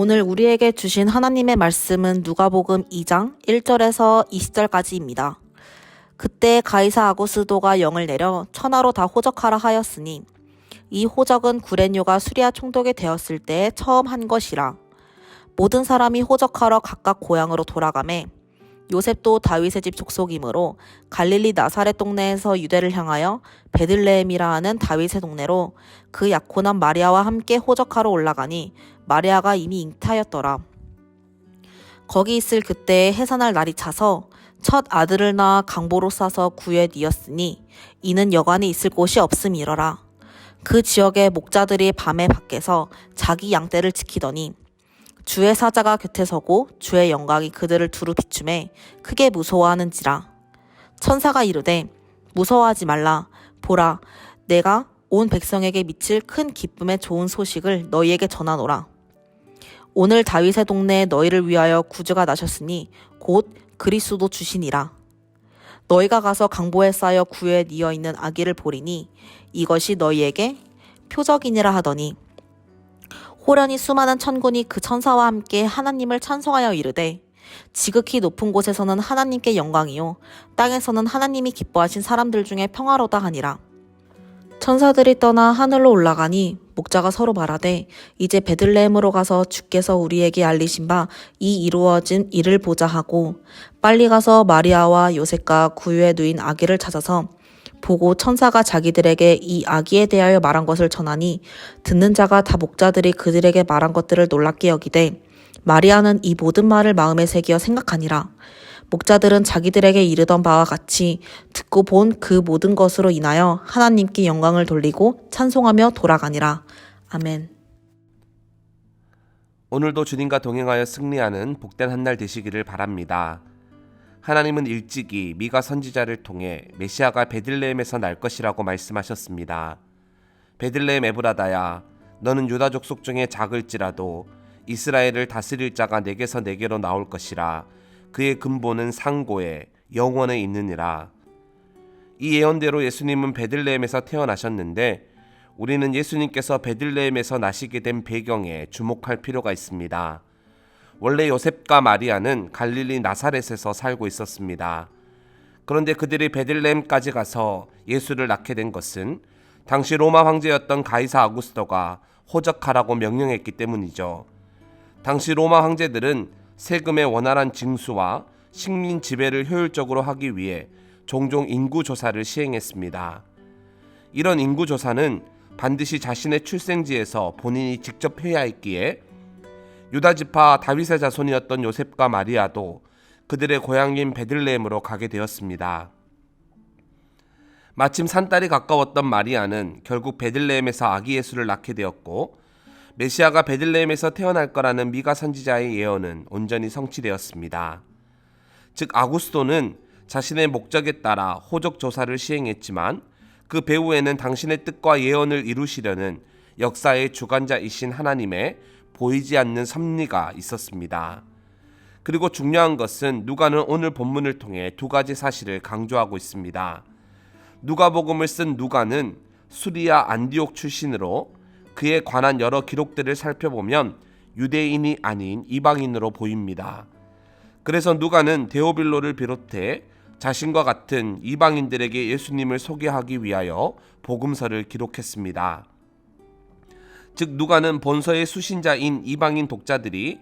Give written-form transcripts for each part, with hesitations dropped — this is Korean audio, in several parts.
오늘 우리에게 주신 하나님의 말씀은 누가복음 2장 1절에서 20절까지입니다. 그때 가이사 아구스도가 영을 내려 천하로 다 호적하라 하였으니 이 호적은 구레뇨가 수리아 총독이 되었을 때 처음 한 것이라. 모든 사람이 호적하러 각각 고향으로 돌아가매 요셉도 다윗의 집 족속이므로 갈릴리 나사렛 동네에서 유대를 향하여 베들레헴이라 하는 다윗의 동네로 그 약혼한 마리아와 함께 호적하러 올라가니 마리아가 이미 잉타였더라. 거기 있을 그때에 해산할 날이 차서 첫 아들을 낳아 강보로 싸서 구에 뉘었으니 이는 여관에 있을 곳이 없음이러라. 그 지역의 목자들이 밤에 밖에서 자기 양떼를 지키더니 주의 사자가 곁에 서고 주의 영광이 그들을 두루 비추매 크게 무서워하는지라. 천사가 이르되 무서워하지 말라. 보라, 내가 온 백성에게 미칠 큰 기쁨의 좋은 소식을 너희에게 전하노라. 오늘 다윗의 동네에 너희를 위하여 구주가 나셨으니 곧 그리스도 주시니라. 너희가 가서 강보에 쌓여 구에 뉘어 있는 아기를 보리니 이것이 너희에게 표적이니라 하더니 호련히 수많은 천군이 그 천사와 함께 하나님을 찬송하여 이르되 지극히 높은 곳에서는 하나님께 영광이요 땅에서는 하나님이 기뻐하신 사람들 중에 평화로다 하니라. 천사들이 떠나 하늘로 올라가니 목자가 서로 말하되 이제 베들레헴으로 가서 주께서 우리에게 알리신 바 이 이루어진 일을 보자 하고 빨리 가서 마리아와 요셉과 구유에 누인 아기를 찾아서 보고 천사가 자기들에게 이 아기에 대하여 말한 것을 전하니 듣는 자가 다 목자들이 그들에게 말한 것들을 놀랍게 여기되 마리아는 이 모든 말을 마음에 새기어 생각하니라. 목자들은 자기들에게 이르던 바와 같이 듣고 본 그 모든 것으로 인하여 하나님께 영광을 돌리고 찬송하며 돌아가니라. 아멘. 오늘도 주님과 동행하여 승리하는 복된 한 날 되시기를 바랍니다. 하나님은 일찍이 미가 선지자를 통해 메시아가 베들레헴에서 날 것이라고 말씀하셨습니다. 베들레헴 에브라다야, 너는 유다 족속 중에 작을지라도 이스라엘을 다스릴 자가 내게서 내게로 나올 것이라. 그의 근본은 상고에 영원에 있느니라. 이 예언대로 예수님은 베들레헴에서 태어나셨는데 우리는 예수님께서 베들레헴에서 나시게 된 배경에 주목할 필요가 있습니다. 원래 요셉과 마리아는 갈릴리 나사렛에서 살고 있었습니다. 그런데 그들이 베들레헴까지 가서 예수를 낳게 된 것은 당시 로마 황제였던 가이사 아구스토가 호적하라고 명령했기 때문이죠. 당시 로마 황제들은 세금의 원활한 징수와 식민 지배를 효율적으로 하기 위해 종종 인구조사를 시행했습니다. 이런 인구조사는 반드시 자신의 출생지에서 본인이 직접 해야 했기에 유다지파 다윗의 자손이었던 요셉과 마리아도 그들의 고향인 베들레헴으로 가게 되었습니다. 마침 산딸이 가까웠던 마리아는 결국 베들레헴에서 아기 예수를 낳게 되었고 메시아가 베들레헴에서 태어날 거라는 미가 선지자의 예언은 온전히 성취되었습니다. 즉 아구스토는 자신의 목적에 따라 호적 조사를 시행했지만 그 배후에는 당신의 뜻과 예언을 이루시려는 역사의 주관자이신 하나님의 보이지 않는 섭리가 있었습니다. 그리고 중요한 것은 누가는 오늘 본문을 통해 두 가지 사실을 강조하고 있습니다. 누가복음을 쓴 누가는 수리아 안디옥 출신으로 그에 관한 여러 기록들을 살펴보면 유대인이 아닌 이방인으로 보입니다. 그래서 누가는 데오빌로를 비롯해 자신과 같은 이방인들에게 예수님을 소개하기 위하여 복음서를 기록했습니다. 즉 누가는 본서의 수신자인 이방인 독자들이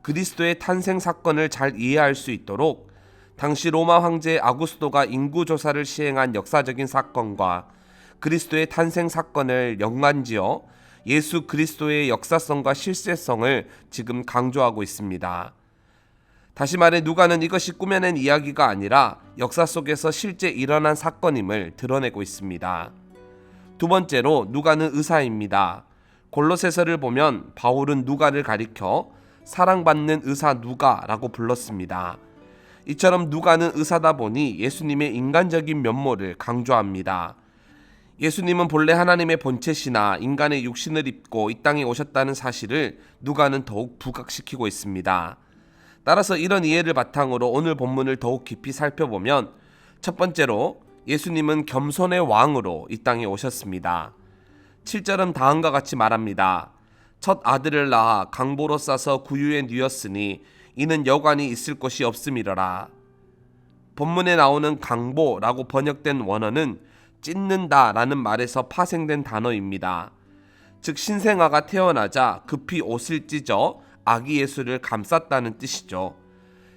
그리스도의 탄생 사건을 잘 이해할 수 있도록 당시 로마 황제 아구스토가 인구조사를 시행한 역사적인 사건과 그리스도의 탄생 사건을 연관지어 예수 그리스도의 역사성과 실제성을 지금 강조하고 있습니다. 다시 말해 누가는 이것이 꾸며낸 이야기가 아니라 역사 속에서 실제 일어난 사건임을 드러내고 있습니다. 두 번째로 누가는 의사입니다. 골로새서를 보면 바울은 누가를 가리켜 사랑받는 의사 누가라고 불렀습니다. 이처럼 누가는 의사다 보니 예수님의 인간적인 면모를 강조합니다. 예수님은 본래 하나님의 본체시나 인간의 육신을 입고 이 땅에 오셨다는 사실을 누가는 더욱 부각시키고 있습니다. 따라서 이런 이해를 바탕으로 오늘 본문을 더욱 깊이 살펴보면 첫 번째로 예수님은 겸손의 왕으로 이 땅에 오셨습니다. 7절은 다음과 같이 말합니다. 첫 아들을 낳아 강보로 싸서 구유에 뉘었으니 이는 여관이 있을 곳이 없음이러라. 본문에 나오는 강보라고 번역된 원어는 찢는다 라는 말에서 파생된 단어입니다. 즉 신생아가 태어나자 급히 옷을 찢어 아기 예수를 감쌌다는 뜻이죠.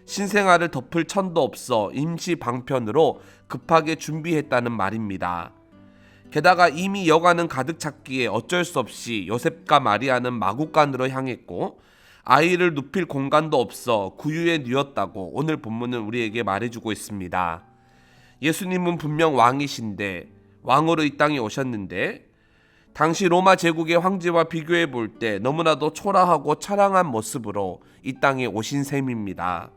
신생아를 덮을 천도 없어 임시 방편으로 급하게 준비했다는 말입니다. 게다가 이미 여관은 가득 찼기에 어쩔 수 없이 요셉과 마리아는 마구간으로 향했고 아이를 눕힐 공간도 없어 구유에 뉘었다고 오늘 본문은 우리에게 말해주고 있습니다. 예수님은 분명 왕이신데 왕으로 이 땅에 오셨는데 당시 로마 제국의 황제와 비교해 볼 때 너무나도 초라하고 처량한 모습으로 이 땅에 오신 셈입니다.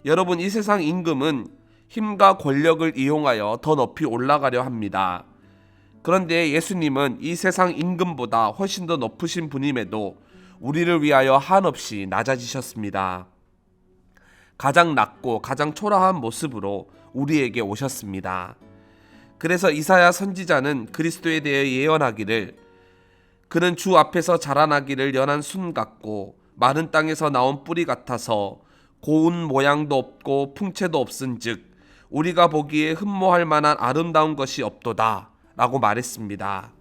여러분, 이 세상 임금은 힘과 권력을 이용하여 더 높이 올라가려 합니다. 그런데 예수님은 이 세상 임금보다 훨씬 더 높으신 분임에도 우리를 위하여 한없이 낮아지셨습니다. 가장 낮고 가장 초라한 모습으로 우리에게 오셨습니다. 그래서 이사야 선지자는 그리스도에 대해 예언하기를 그는 주 앞에서 자라나기를 연한 순 같고 마른 땅에서 나온 뿌리 같아서 고운 모양도 없고 풍채도 없은즉 우리가 보기에 흠모할 만한 아름다운 것이 없도다 라고 말했습니다.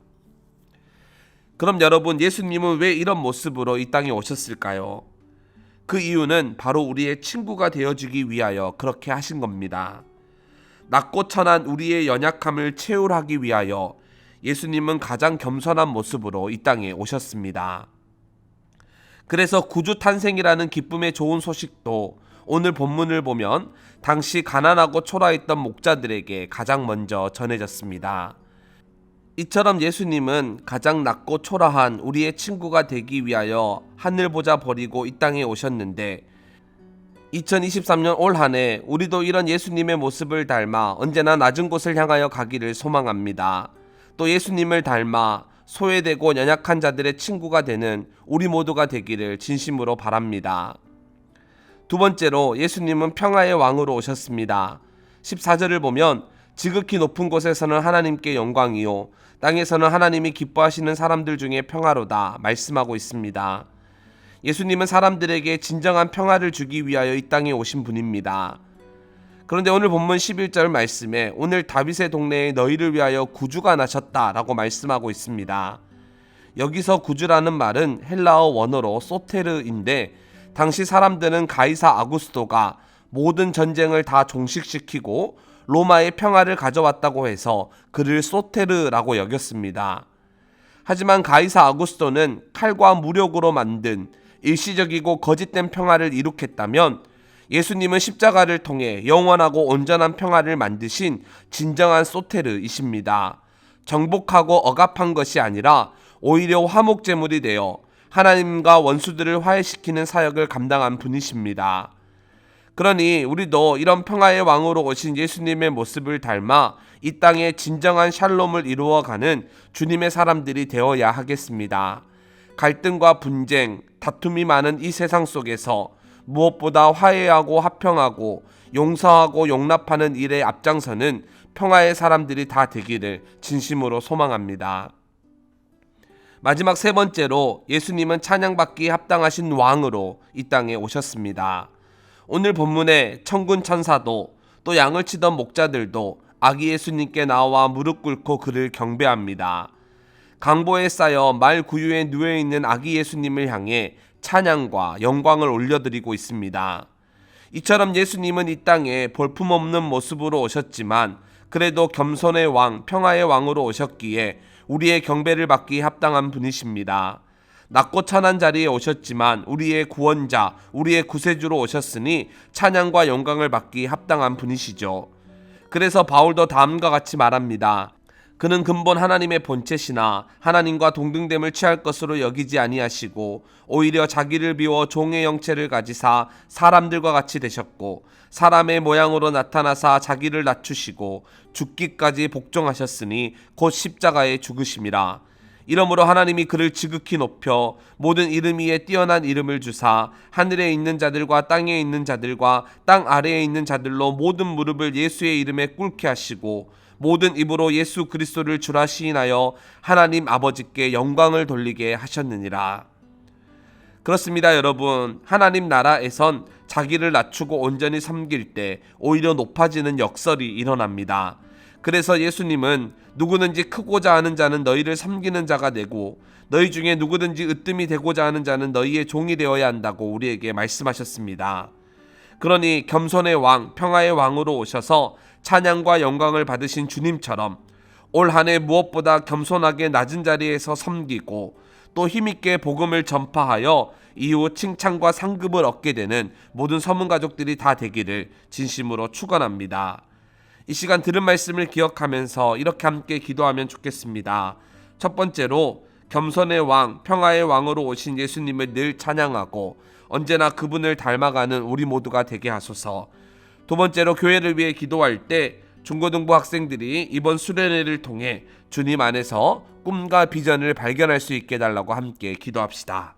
그럼 여러분, 예수님은 왜 이런 모습으로 이 땅에 오셨을까요? 그 이유는 바로 우리의 친구가 되어주기 위하여 그렇게 하신 겁니다. 낮고 천한 우리의 연약함을 채울하기 위하여 예수님은 가장 겸손한 모습으로 이 땅에 오셨습니다. 그래서 구주 탄생이라는 기쁨의 좋은 소식도 오늘 본문을 보면 당시 가난하고 초라했던 목자들에게 가장 먼저 전해졌습니다. 이처럼 예수님은 가장 낮고 초라한 우리의 친구가 되기 위하여 하늘 보자 버리고 이 땅에 오셨는데 2023년 올 한 해 우리도 이런 예수님의 모습을 닮아 언제나 낮은 곳을 향하여 가기를 소망합니다. 또 예수님을 닮아 소외되고 연약한 자들의 친구가 되는 우리 모두가 되기를 진심으로 바랍니다. 두 번째로 예수님은 평화의 왕으로 오셨습니다. 14절을 보면 지극히 높은 곳에서는 하나님께 영광이요 땅에서는 하나님이 기뻐하시는 사람들 중에 평화로다 말씀하고 있습니다. 예수님은 사람들에게 진정한 평화를 주기 위하여 이 땅에 오신 분입니다. 그런데 오늘 본문 11절 말씀에 오늘 다윗의 동네에 너희를 위하여 구주가 나셨다라고 말씀하고 있습니다. 여기서 구주라는 말은 헬라어 원어로 소테르인데 당시 사람들은 가이사 아구스토가 모든 전쟁을 다 종식시키고 로마의 평화를 가져왔다고 해서 그를 소테르라고 여겼습니다. 하지만 가이사 아구스토는 칼과 무력으로 만든 일시적이고 거짓된 평화를 이룩했다면 예수님은 십자가를 통해 영원하고 온전한 평화를 만드신 진정한 소테르이십니다. 정복하고 억압한 것이 아니라 오히려 화목제물이 되어 하나님과 원수들을 화해시키는 사역을 감당한 분이십니다. 그러니 우리도 이런 평화의 왕으로 오신 예수님의 모습을 닮아 이 땅에 진정한 샬롬을 이루어가는 주님의 사람들이 되어야 하겠습니다. 갈등과 분쟁, 다툼이 많은 이 세상 속에서 무엇보다 화해하고 화평하고 용서하고 용납하는 일에 앞장서는 평화의 사람들이 다 되기를 진심으로 소망합니다. 마지막 세 번째로 예수님은 찬양받기에 합당하신 왕으로 이 땅에 오셨습니다. 오늘 본문에 천군 천사도 또 양을 치던 목자들도 아기 예수님께 나와 무릎 꿇고 그를 경배합니다. 강보에 쌓여 말 구유에 누워있는 아기 예수님을 향해 찬양과 영광을 올려드리고 있습니다. 이처럼 예수님은 이 땅에 볼품없는 모습으로 오셨지만 그래도 겸손의 왕, 평화의 왕으로 오셨기에 우리의 경배를 받기 합당한 분이십니다. 낮고 천한 자리에 오셨지만 우리의 구원자, 우리의 구세주로 오셨으니 찬양과 영광을 받기 합당한 분이시죠. 그래서 바울도 다음과 같이 말합니다. 그는 근본 하나님의 본체시나 하나님과 동등됨을 취할 것으로 여기지 아니하시고 오히려 자기를 비워 종의 형체를 가지사 사람들과 같이 되셨고 사람의 모양으로 나타나사 자기를 낮추시고 죽기까지 복종하셨으니 곧 십자가에 죽으심이라. 이러므로 하나님이 그를 지극히 높여 모든 이름 위에 뛰어난 이름을 주사 하늘에 있는 자들과 땅에 있는 자들과 땅 아래에 있는 자들로 모든 무릎을 예수의 이름에 꿇게 하시고 모든 입으로 예수 그리스도를 주라 시인하여 하나님 아버지께 영광을 돌리게 하셨느니라. 그렇습니다, 여러분. 하나님 나라에선 자기를 낮추고 온전히 섬길 때 오히려 높아지는 역설이 일어납니다. 그래서 예수님은 누구든지 크고자 하는 자는 너희를 섬기는 자가 되고 너희 중에 누구든지 으뜸이 되고자 하는 자는 너희의 종이 되어야 한다고 우리에게 말씀하셨습니다. 그러니 겸손의 왕, 평화의 왕으로 오셔서 찬양과 영광을 받으신 주님처럼 올 한 해 무엇보다 겸손하게 낮은 자리에서 섬기고 또 힘있게 복음을 전파하여 이후 칭찬과 상급을 얻게 되는 모든 서문 가족들이 다 되기를 진심으로 축원합니다. 이 시간 들은 말씀을 기억하면서 이렇게 함께 기도하면 좋겠습니다. 첫 번째로 겸손의 왕, 평화의 왕으로 오신 예수님을 늘 찬양하고 언제나 그분을 닮아가는 우리 모두가 되게 하소서. 두 번째로 교회를 위해 기도할 때 중고등부 학생들이 이번 수련회를 통해 주님 안에서 꿈과 비전을 발견할 수 있게 해달라고 함께 기도합시다.